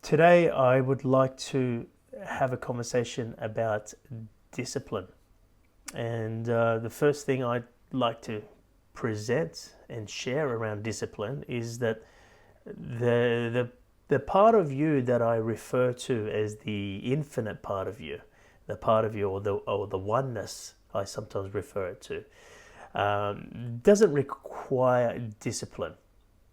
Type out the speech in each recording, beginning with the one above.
Today, I would like to have a conversation about discipline. And the first thing I'd like to present and share around discipline is that the part of you that I refer to as the infinite part of you, the part of you or the oneness I sometimes refer it to, doesn't require discipline.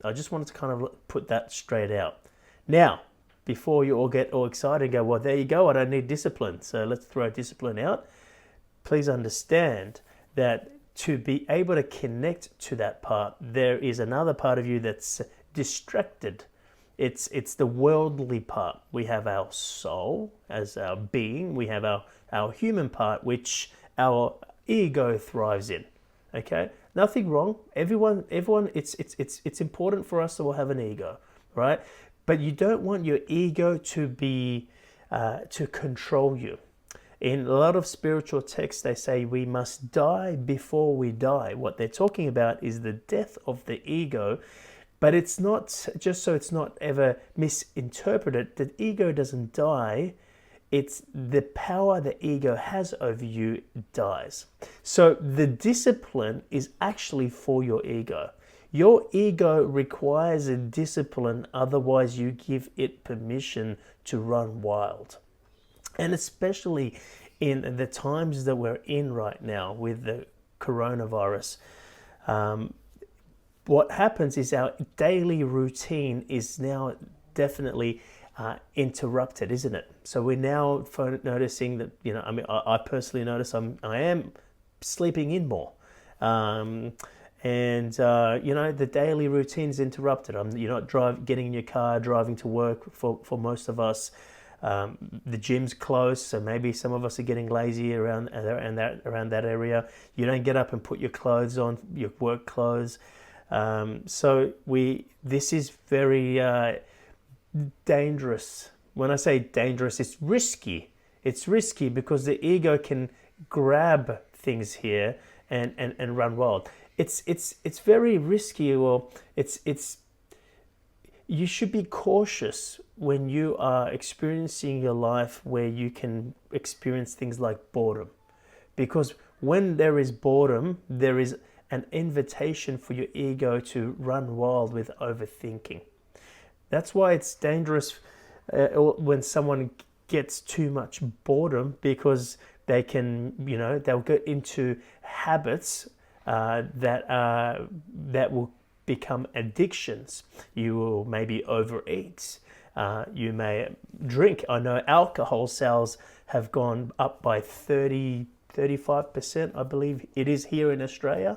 I just wanted to kind of put that straight out. Now, before you all get all excited and go, well, there you go, I don't need discipline, so let's throw discipline out. Please understand that to be able to connect to that part, there is another part of you that's distracted. It's the worldly part. We have our soul as our being. We have our human part, which our ego thrives in. Okay, nothing wrong. Everyone. It's important for us to all have an ego, right? But you don't want your ego to be to control you. In a lot of spiritual texts, they say we must die before we die. What they're talking about is the death of the ego, but it's not, just so it's not ever misinterpreted, the ego doesn't die. It's the power the ego has over you dies. So the discipline is actually for your ego. Your ego requires a discipline, otherwise you give it permission to run wild. And especially in the times that we're in right now with the coronavirus, what happens is our daily routine is now definitely interrupted, isn't it? So we're now noticing that, I personally notice I am sleeping in more. The daily routine's interrupted. You're not getting in your car, driving to work for most of us. The gym's closed, so maybe some of us are getting lazy around that area. You don't get up and put your clothes on, your work clothes. This is very dangerous. When I say dangerous, it's risky. It's risky because the ego can grab things here and run wild. It's very risky, or you should be cautious when you are experiencing your life where you can experience things like boredom. Because when there is boredom, there is an invitation for your ego to run wild with overthinking. That's why it's dangerous when someone gets too much boredom, because they can, they'll get into habits that will become addictions. You will maybe overeat. You may drink. I know alcohol sales have gone up by 35%, I believe it is here in Australia,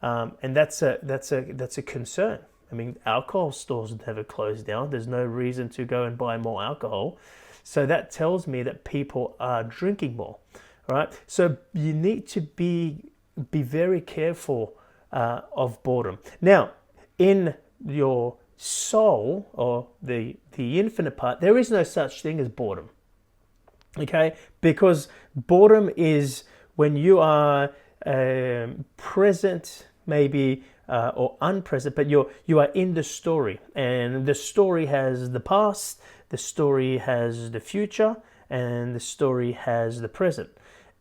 and that's a concern. I mean, alcohol stores never close down. There's no reason to go and buy more alcohol. So that tells me that people are drinking more, right? So you need to be very careful of boredom. Now, in your soul, or the infinite part, there is no such thing as boredom. Okay? Because boredom is when you are present, maybe, or unpresent, but you are in the story, and the story has the past, the story has the future, and the story has the present.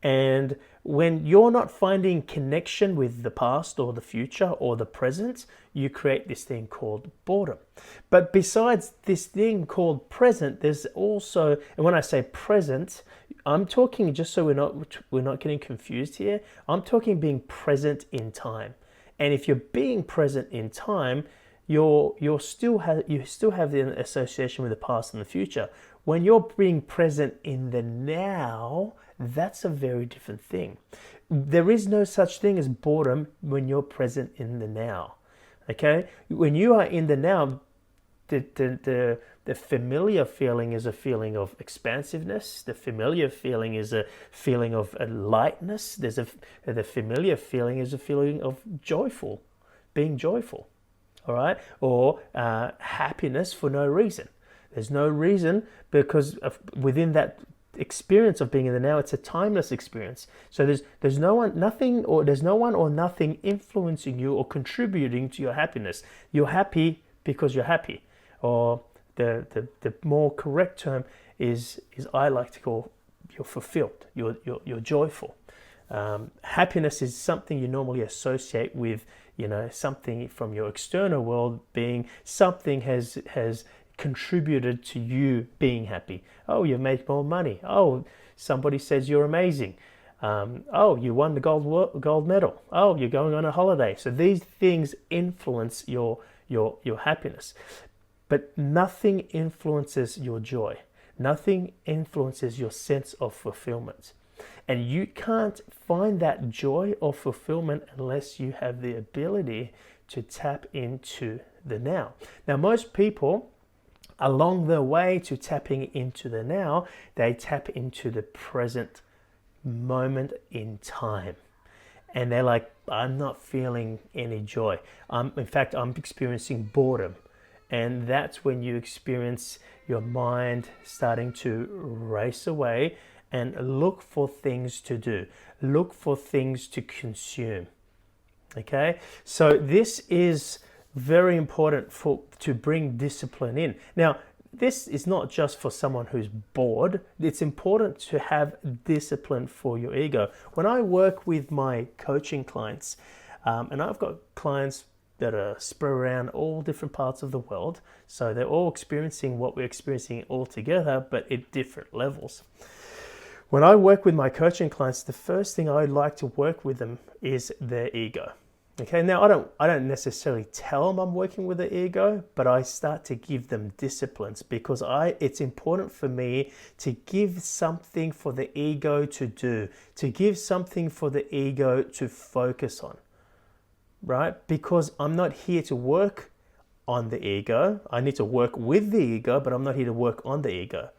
And when you're not finding connection with the past or the future or the present, you create this thing called boredom. But besides this thing called present, there's also, and when I say present, I'm talking, just so we're not getting confused here, I'm talking being present in time. And if you're being present in time, you still have the association with the past and the future. When you're being present in the now, that's a very different thing. There is no such thing as boredom when you're present in the now. Okay? When you are in the now, the familiar feeling is a feeling of expansiveness. The familiar feeling is a feeling of lightness. The familiar feeling is a feeling of being joyful. All right? Or happiness for no reason. There's no reason, because within that experience of being in the now, it's a timeless experience. So there's no one or nothing influencing you or contributing to your happiness. You're happy because you're happy, or the more correct term is I like to call you're fulfilled, you're joyful. Happiness is something you normally associate with, something from your external world, being something has contributed to you being happy. Oh, you made more money. Oh, somebody says you're amazing. Oh, you won the gold medal. Oh, you're going on a holiday. So these things influence your happiness, but nothing influences your joy. Nothing influences your sense of fulfillment. And you can't find that joy or fulfillment unless you have the ability to tap into the now. Now, most people, along the way to tapping into the now, they tap into the present moment in time. And they're like, I'm not feeling any joy. In fact, I'm experiencing boredom. And that's when you experience your mind starting to race away and look for things to do, look for things to consume. Okay, so this is very important to bring discipline in. Now, this is not just for someone who's bored. It's important to have discipline for your ego. When I work with my coaching clients, and I've got clients that are spread around all different parts of the world, so they're all experiencing what we're experiencing all together, but at different levels. When I work with my coaching clients, the first thing I like to work with them is their ego. Okay, now I don't necessarily tell them I'm working with their ego, but I start to give them disciplines because it's important for me to give something for the ego to do, to give something for the ego to focus on, right? Because I'm not here to work on the ego. I need to work with the ego, but I'm not here to work on the ego,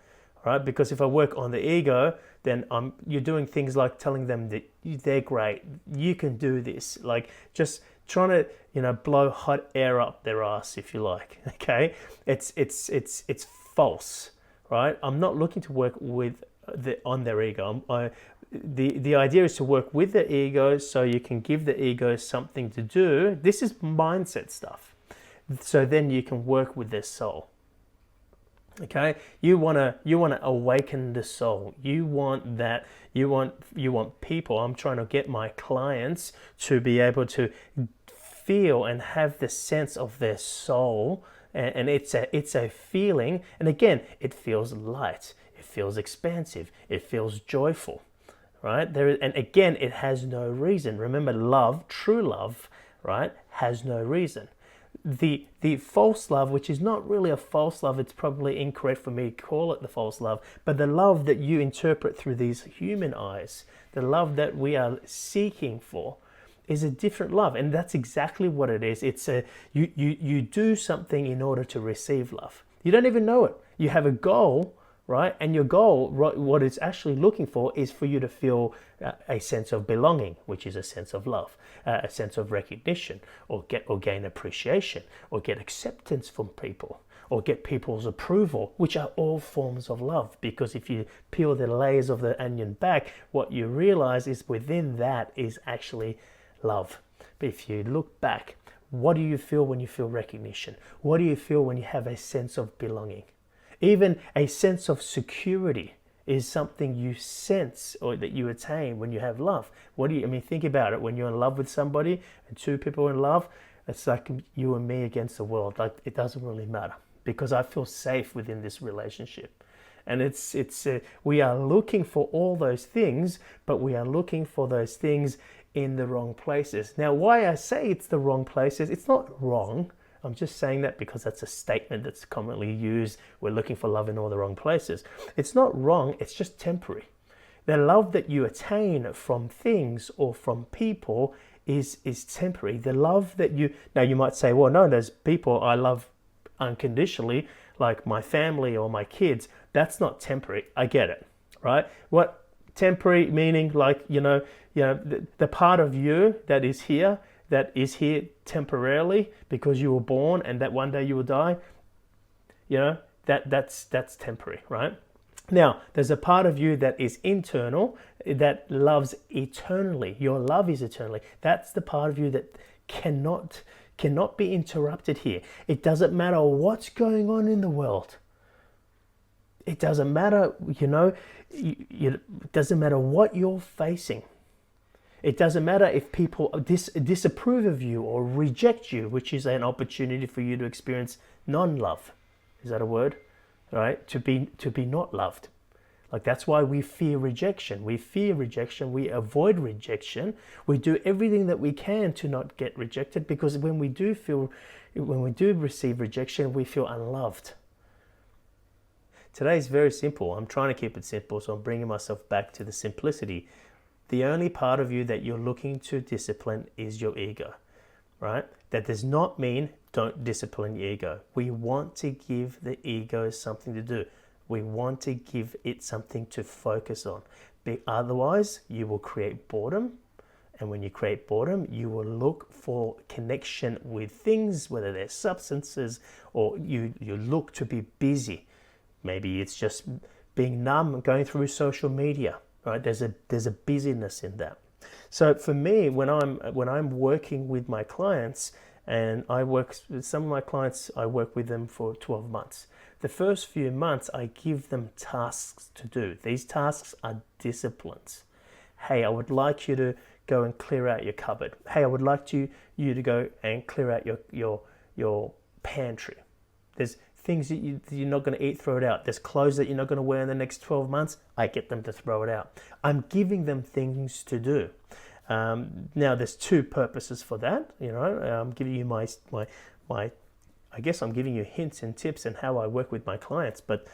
right? Because if I work on the ego, then you're doing things like telling them that they're great, you can do this, like just trying to blow hot air up their ass, if you like. Okay, it's false, right? I'm not looking to work on their ego. The idea is to work with the ego so you can give the ego something to do. This is mindset stuff. So then you can work with their soul. Okay, you wanna awaken the soul. You want that. You want people. I'm trying to get my clients to be able to feel and have the sense of their soul, and it's a feeling. And again, it feels light. It feels expansive. It feels joyful, right? And again, it has no reason. Remember, love, true love, right, has no reason. The false love, which is not really a false love, it's probably incorrect for me to call it the false love, but the love that you interpret through these human eyes, the love that we are seeking for, is a different love. And that's exactly what it is. It's you do something in order to receive love. You don't even know it. You have a goal, right? And your goal, what it's actually looking for, is for you to feel a sense of belonging, which is a sense of love, a sense of recognition, or gain appreciation, or get acceptance from people, or get people's approval, which are all forms of love. Because if you peel the layers of the onion back, what you realize is within that is actually love. But if you look back, what do you feel when you feel recognition? What do you feel when you have a sense of belonging? Even a sense of security is something you sense or that you attain when you have love. Think about it. When you're in love with somebody and two people are in love, it's like you and me against the world. Like, it doesn't really matter because I feel safe within this relationship. And we are looking for all those things, but we are looking for those things in the wrong places. Now, why I say it's the wrong places, it's not wrong. I'm just saying that because that's a statement that's commonly used. We're looking for love in all the wrong places. It's not wrong, it's just temporary. The love that you attain from things or from people is temporary. The love that now you might say, well, no, there's people I love unconditionally, like my family or my kids. That's not temporary. I get it, right? What temporary meaning, like, the part of you that is here temporarily because you were born and that one day you will die, that's temporary, right? Now, there's a part of you that is internal, that loves eternally. Your love is eternally. That's the part of you that cannot cannot be interrupted here. It doesn't matter what's going on in the world. It doesn't matter, it doesn't matter what you're facing. It doesn't matter if people disapprove of you or reject you, which is an opportunity for you to experience non-love. Is that a word? Right? To be not loved. Like, that's why we fear rejection. We fear rejection. We avoid rejection. We do everything that we can to not get rejected, because when we do receive rejection, we feel unloved. Today is very simple. I'm trying to keep it simple, so I'm bringing myself back to the simplicity. The only part of you that you're looking to discipline is your ego, right? That does not mean don't discipline your ego. We want to give the ego something to do. We want to give it something to focus on. Otherwise, you will create boredom. And when you create boredom, you will look for connection with things, whether they're substances, or you look to be busy. Maybe it's just being numb, going through social media, right? There's a busyness in that. So for me, when I'm working with my clients, and I work with some of my clients, I work with them for 12 months. The first few months, I give them tasks to do. These tasks are disciplines. Hey, I would like you to go and clear out your cupboard. Hey, I would like you to go and clear out your pantry. There's things that you're not going to eat, throw it out. There's clothes that you're not going to wear in the next 12 months. I get them to throw it out. I'm giving them things to do. Now, there's two purposes for that. I'm giving you my I guess I'm giving you hints and tips and how I work with my clients, but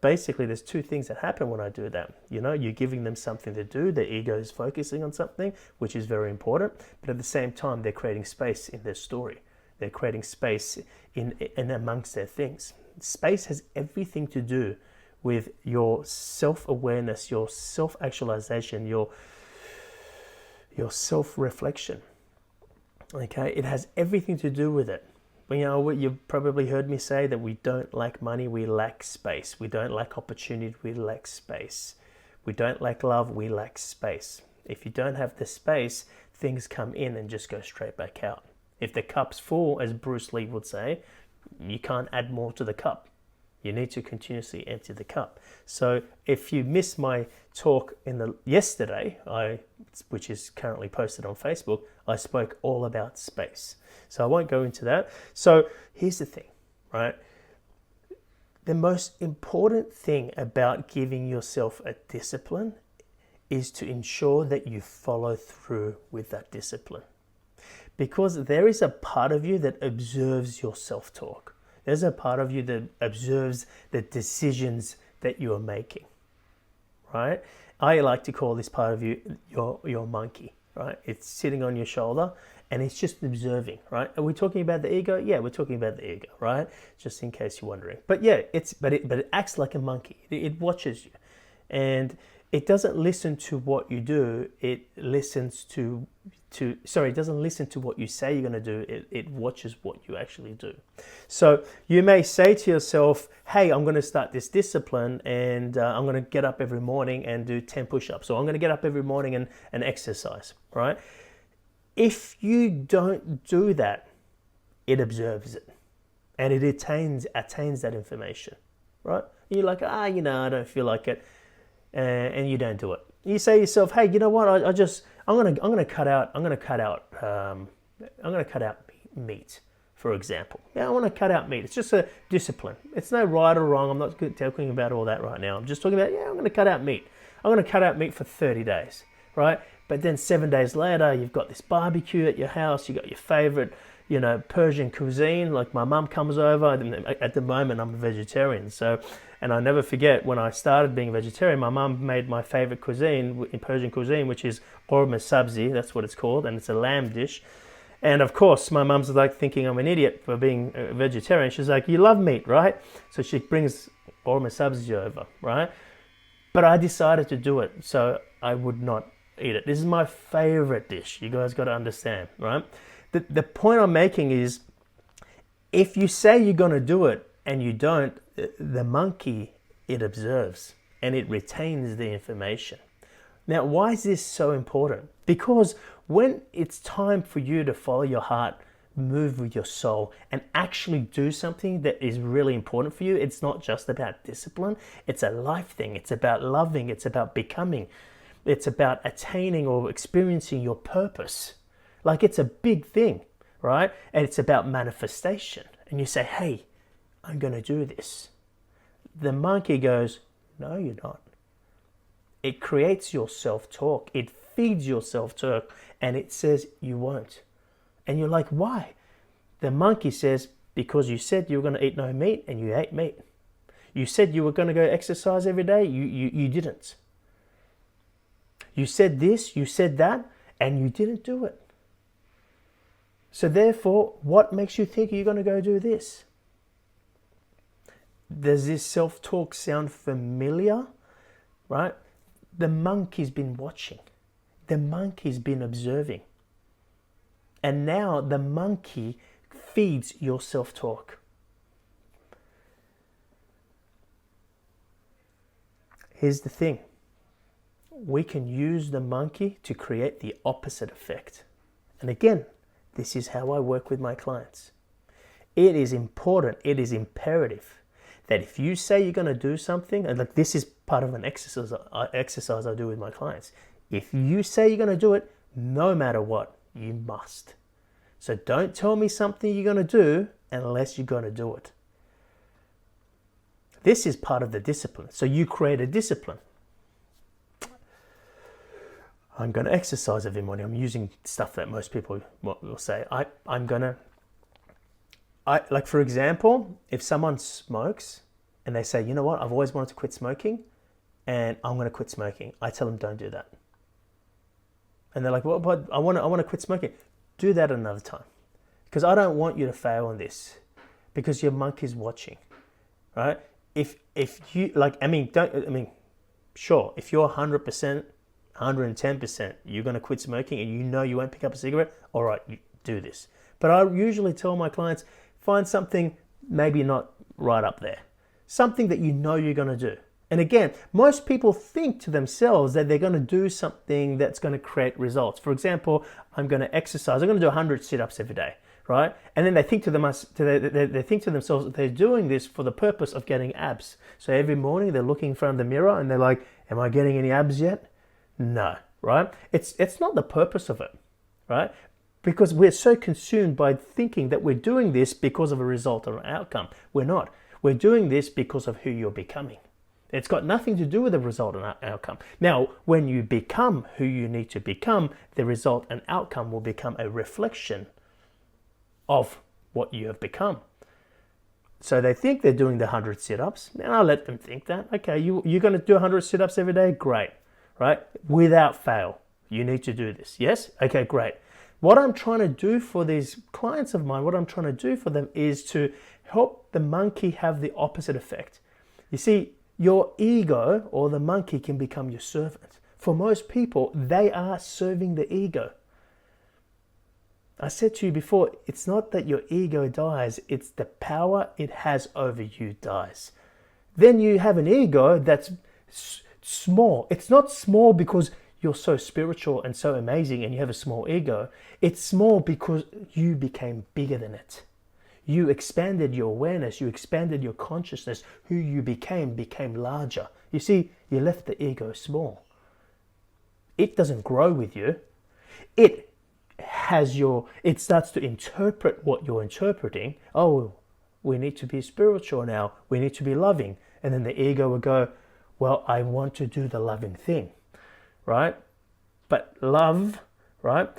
basically there's two things that happen when I do that. You're giving them something to do. Their ego is focusing on something, which is very important, but at the same time, they're creating space in their story. They're creating space in amongst their things. Space has everything to do with your self-awareness, your self-actualization, your self-reflection. Okay, it has everything to do with it. You've probably heard me say that we don't lack money, we lack space. We don't lack opportunity, we lack space. We don't lack love, we lack space. If you don't have the space, things come in and just go straight back out. If the cup's full, as Bruce Lee would say, you can't add more to the cup. You need to continuously empty the cup. So if you missed my talk yesterday, which is currently posted on Facebook, I spoke all about space. So I won't go into that. So here's the thing, right? The most important thing about giving yourself a discipline is to ensure that you follow through with that discipline. Because there is a part of you that observes your self-talk. There's a part of you that observes the decisions that you are making, right? I like to call this part of you your monkey, right? It's sitting on your shoulder and it's just observing, right? Are we talking about the ego? Yeah, we're talking about the ego, right? Just in case you're wondering. But yeah, it acts like a monkey. It watches you, and it doesn't listen to what you do. It listens it doesn't listen to what you say you're going to do. It watches what you actually do. So you may say to yourself, hey, I'm going to start this discipline, and I'm going to get up every morning and do 10 push-ups. So I'm going to get up every morning and exercise, right? If you don't do that, it observes it, and it attains that information, right? You're like, I don't feel like it, and you don't do it. You say to yourself, hey, you know what? I'm gonna cut out meat, for example. Yeah, I want to cut out meat. It's just a discipline. It's no right or wrong. I'm not talking about all that right now. I'm just talking about, I'm going to cut out meat. I'm going to cut out meat for 30 days, right? But then 7 days later, you've got this barbecue at your house. You got your favorite, Persian cuisine. Like my mum comes over. At the moment, I'm a vegetarian, and I never forget when I started being a vegetarian, my mum made my favorite cuisine, in Persian cuisine, which is korma sabzi. That's what it's called, and it's a lamb dish. And of course, my mum's like thinking I'm an idiot for being a vegetarian. She's like, you love meat, right? So she brings korma sabzi over, right? But I decided to do it, so I would not eat it. This is my favorite dish. You guys got to understand, right? The point I'm making is, if you say you're going to do it and you don't, the monkey, it observes and it retains the information. Now, why is this so important? Because when it's time for you to follow your heart, move with your soul and actually do something that is really important for you. It's not just about discipline. It's a life thing. It's about loving. It's about becoming. It's about attaining or experiencing your purpose. Like, it's a big thing, right? And it's about manifestation. And you say, hey, I'm going to do this. The monkey goes, no, you're not. It creates your self-talk. It feeds your self-talk, and it says you won't. And you're like, why? The monkey says, because you said you were going to eat no meat and you ate meat. You said you were going to go exercise every day. You didn't. You said this, you said that, and you didn't do it. So therefore, what makes you think you're going to go do this? Does this self-talk sound familiar? Right? The monkey's been watching. The monkey's been observing. And now the monkey feeds your self-talk. Here's the thing. We can use the monkey to create the opposite effect. And again, this is how I work with my clients. It is important, it is imperative that if you say you're going to do something, and like this is part of an exercise I do with my clients. If you say you're going to do it, no matter what, you must. So don't tell me something you're going to do unless you're going to do it. This is part of the discipline. So you create a discipline. I'm going to exercise every morning. I'm using stuff that most people will say. Like for example, if someone smokes and they say, you know what, I've always wanted to quit smoking and I'm going to quit smoking. I tell them, don't do that. And they're like, well, but I want to quit smoking. Do that another time. Because I don't want you to fail on this. Because your monkey's watching, right? If you, sure, if you're 100%, 110%, you're going to quit smoking and you know you won't pick up a cigarette, all right, you do this. But I usually tell my clients, find something maybe not right up there. Something that you know you're going to do. And again, most people think to themselves that they're going to do something that's going to create results. For example, I'm going to exercise. I'm going to do 100 sit-ups every day, right? And then they think to themselves that they're doing this for the purpose of getting abs. So every morning they're looking in front of the mirror and they're like, am I getting any abs yet? No, right? It's not the purpose of it, right? Because we're so consumed by thinking that we're doing this because of a result or an outcome. We're not. We're doing this because of who you're becoming. It's got nothing to do with the result and outcome. Now, when you become who you need to become, the result and outcome will become a reflection of what you have become. So they think they're doing the 100 sit-ups. And I let them think that. Okay, you're going to do 100 sit-ups every day? Great, right? Without fail. You need to do this. Yes? Okay, great. What I'm trying to do for these clients of mine, what I'm trying to do for them is to help the monkey have the opposite effect. You see, your ego or the monkey can become your servant. For most people, they are serving the ego. I said to you before, it's not that your ego dies, it's the power it has over you dies. Then you have an ego that's small. It's not small because you're so spiritual and so amazing and you have a small ego. It's small because you became bigger than it. You expanded your awareness, you expanded your consciousness. Who you became larger. You see, you left the ego small. It doesn't grow with you. It starts to interpret what you're interpreting. Oh, we need to be spiritual now. We need to be loving. And then the ego will go, well, I want to do the loving thing, right? But love, right?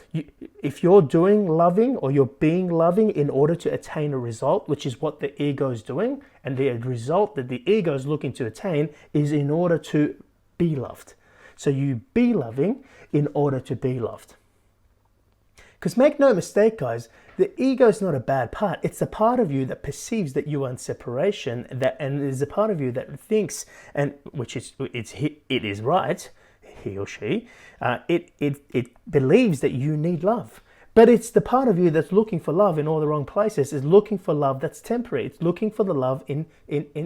If you're doing loving or you're being loving in order to attain a result, which is what the ego is doing, and the result that the ego is looking to attain is in order to be loved. So you be loving in order to be loved. Because make no mistake, guys, the ego is not a bad part. It's a part of you that perceives that you are in separation, and there's a part of you that thinks, and it is right, he or she, it believes that you need love. But it's the part of you that's looking for love in all the wrong places. It's looking for love that's temporary. It's looking for the love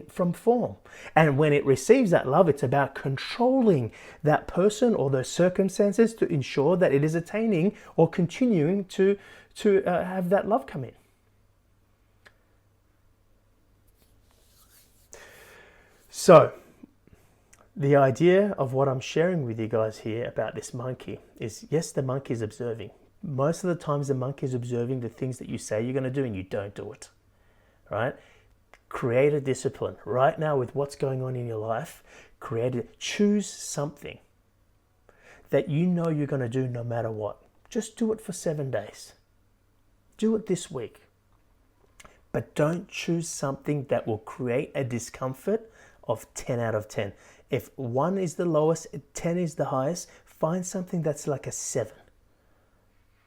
from form. And when it receives that love, it's about controlling that person or those circumstances to ensure that it is attaining or continuing to to have that love come in. So, the idea of what I'm sharing with you guys here about this monkey is, yes, the monkey is observing. Most of the times the monkey is observing the things that you say you're going to do and you don't do it, right? Create a discipline. Right now, with what's going on in your life, choose something that you know you're going to do no matter what. Just do it for 7 days. Do it this week. But don't choose something that will create a discomfort of 10 out of 10. If 1 is the lowest, 10 is the highest, find something that's like a 7.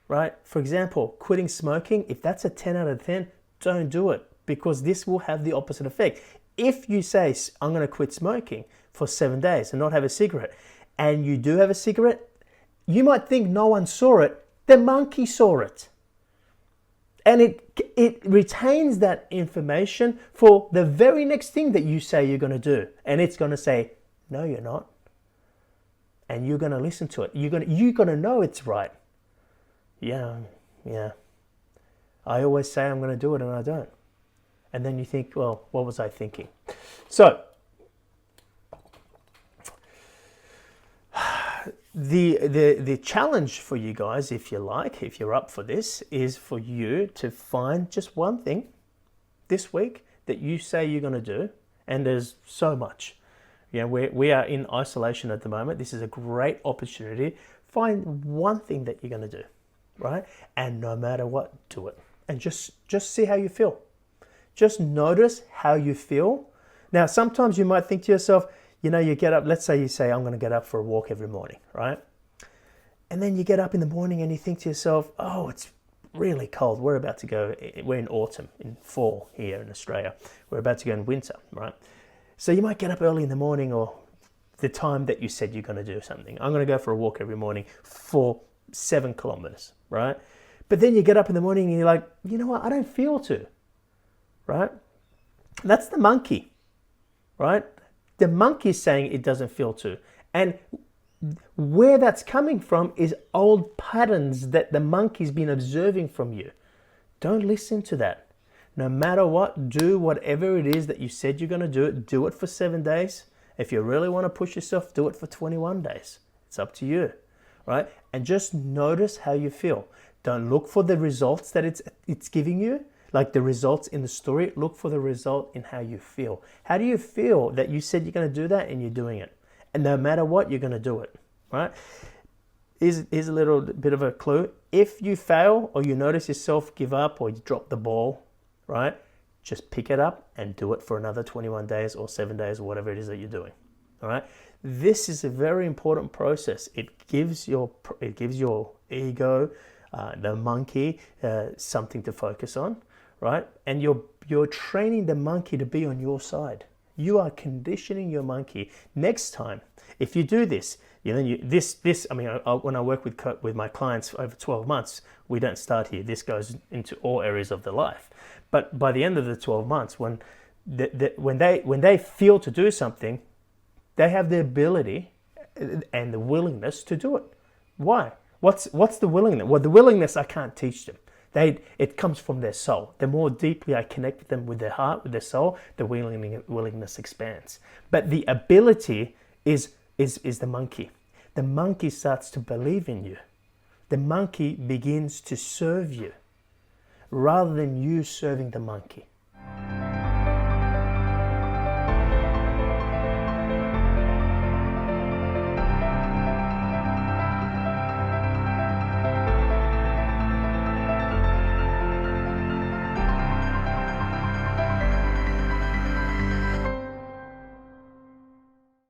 Right? For example, quitting smoking, if that's a 10 out of 10, don't do it, because this will have the opposite effect. If you say, I'm going to quit smoking for 7 days and not have a cigarette, and you do have a cigarette, you might think no one saw it. The monkey saw it. And it retains that information for the very next thing that you say you're going to do. And it's going to say, no, you're not. And you're going to listen to it. You're going to know it's right. Yeah. I always say I'm going to do it and I don't. And then you think, well, what was I thinking? So, the challenge for you guys, if you're up for this, is for you to find just one thing this week that you say you're going to do. And there's so much. We are in isolation at the moment. This is a great opportunity. Find one thing that you're going to do, right? And no matter what, do it. And just see how you feel. Just notice how you feel. Now, sometimes you might think to yourself, you get up, let's say you say, I'm going to get up for a walk every morning, right? And then you get up in the morning and you think to yourself, oh, it's really cold. We're in autumn, in fall here in Australia. We're about to go in winter, right? So you might get up early in the morning, or the time that you said you're going to do something. I'm going to go for a walk every morning for 7 kilometers, right? But then you get up in the morning and you're like, you know what? I don't feel to, right? That's the monkey, right? The monkey is saying it doesn't feel to. And where that's coming from is old patterns that the monkey's been observing from you. Don't listen to that. No matter what, do whatever it is that you said you're going to do it. Do it for 7 days. If you really want to push yourself, do it for 21 days. It's up to you, right? And just notice how you feel. Don't look for the results that it's giving you. Like the results in the story, look for the result in how you feel. How do you feel that you said you're going to do that and you're doing it? And no matter what, you're going to do it, right? Here's a little bit of a clue. If you fail or you notice yourself give up or you drop the ball, right? Just pick it up and do it for another 21 days or 7 days or whatever it is that you're doing, all right? This is a very important process. It gives your ego, the monkey, something to focus on. Right? And you're training the monkey to be on your side. You are conditioning your monkey. Next time, if you do this, when I work with my clients over 12 months, we don't start here. This goes into all areas of their life. But by the end of the 12 months, when they feel to do something, they have the ability and the willingness to do it. Why? What's the willingness? Well, the willingness I can't teach them. It comes from their soul. The more deeply I connect with them with their heart, with their soul, the willingness expands. But the ability is the monkey. The monkey starts to believe in you. The monkey begins to serve you rather than you serving the monkey.